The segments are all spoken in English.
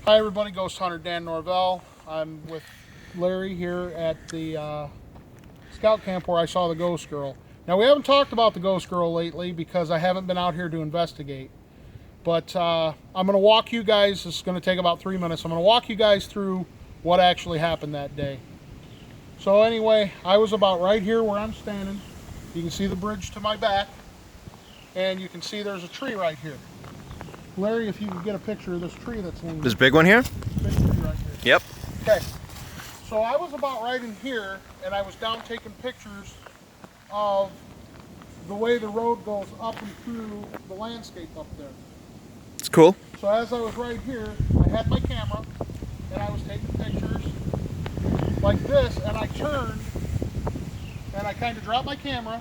Hi everybody, Ghost Hunter Dan Norvell. I'm with Larry here at the scout camp where I saw the ghost girl. Now we haven't talked about the ghost girl lately because I haven't been out here to investigate. But I'm going to walk you guys, it's going to take about 3 minutes, I'm going to walk you guys through what actually happened that day. So anyway, I was about right here where I'm standing. You can see the bridge to my back. And you can see there's a tree right here. Larry, if you could get a picture of this tree that's leaning. This big one here? Big tree right here. Yep. Okay. So I was about right in here, and I was down taking pictures of the way the road goes up and through the landscape up there. It's cool. So as I was right here, I had my camera, and I was taking pictures like this, and I turned, and I kind of dropped my camera,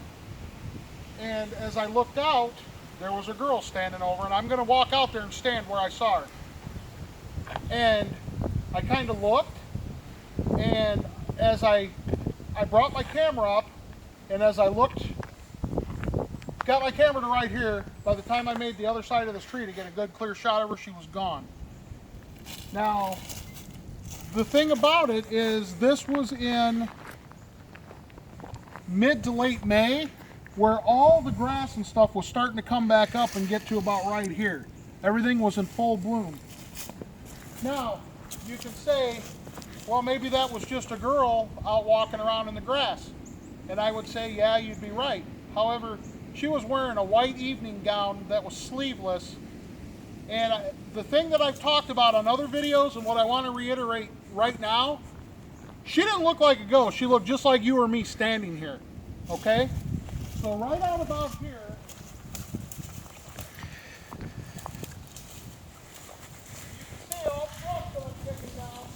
and as I looked out, there was a girl standing over, and I'm going to walk out there and stand where I saw her. And I kind of looked, and as I brought my camera up, and as I looked, got my camera to right here, by the time I made the other side of this tree to get a good clear shot of her, she was gone. Now, the thing about it is this was in mid to late May, where all the grass and stuff was starting to come back up and get to about right here. Everything was in full bloom. Now, you can say, well, maybe that was just a girl out walking around in the grass. And I would say, yeah, you'd be right. However, she was wearing a white evening gown that was sleeveless. And the thing that I've talked about on other videos and what I want to reiterate right now, she didn't look like a ghost. She looked just like you or me standing here, okay? So right out about here, you can see all the brush that I'm kicking down.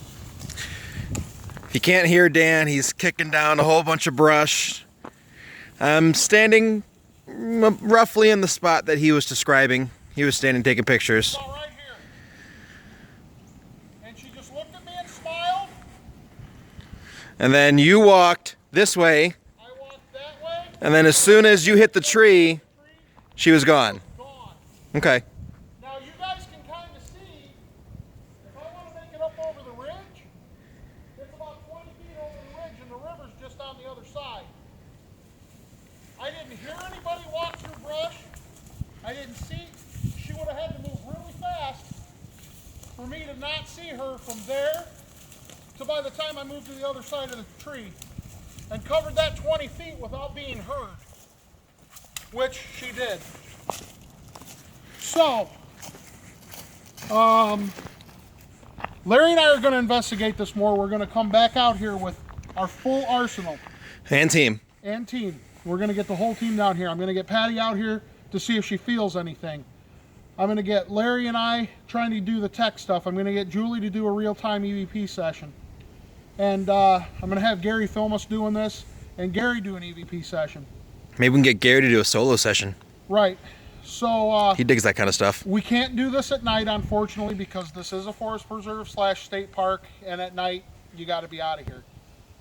If you can't hear Dan, he's kicking down a whole bunch of brush. I'm standing roughly in the spot that he was describing. He was standing taking pictures. About right here. And she just looked at me and smiled. And then you walked this way. I walked that way. And then as soon as you hit the tree, she was gone. Gone. Okay. Now you guys can kind of see, if I want to make it up over the ridge, it's about 20 feet over the ridge and the river's just on the other side. I didn't hear anybody walk through brush. I didn't see, she would have had to move really fast for me to not see her from there to by the time I moved to the other side of the tree and covered that 20 feet without being heard, which she did. So, Larry and I are going to investigate this more. We're going to come back out here with our full arsenal. And team. And team. We're going to get the whole team down here. I'm going to get Patty out here to see if she feels anything. I'm going to get Larry and I trying to do the tech stuff. I'm going to get Julie to do a real-time EVP session. And I'm going to have Gary film us doing this and Gary do an EVP session. Maybe we can get Gary to do a solo session. Right. So he digs that kind of stuff. we can't do this at night, unfortunately, because this is a forest preserve / state park, and at night you got to be out of here.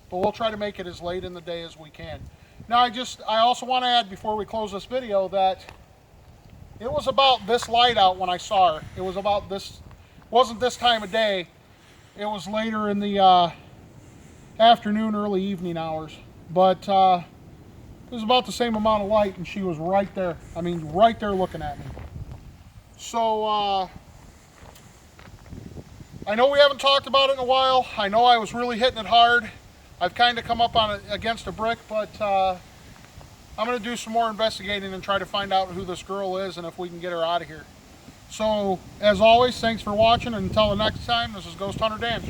But we'll try to make it as late in the day as we can. Now I also want to add before we close this video that it was about this light out when I saw her. It was about this, wasn't this time of day. It was later in the afternoon, early evening hours. But it was about the same amount of light, and she was right there. I mean, right there looking at me. So I know we haven't talked about it in a while. I know I was really hitting it hard. I've kind of come up on it against a brick, but I'm going to do some more investigating and try to find out who this girl is and if we can get her out of here. So, as always, thanks for watching, and until the next time, this is Ghost Hunter Dan.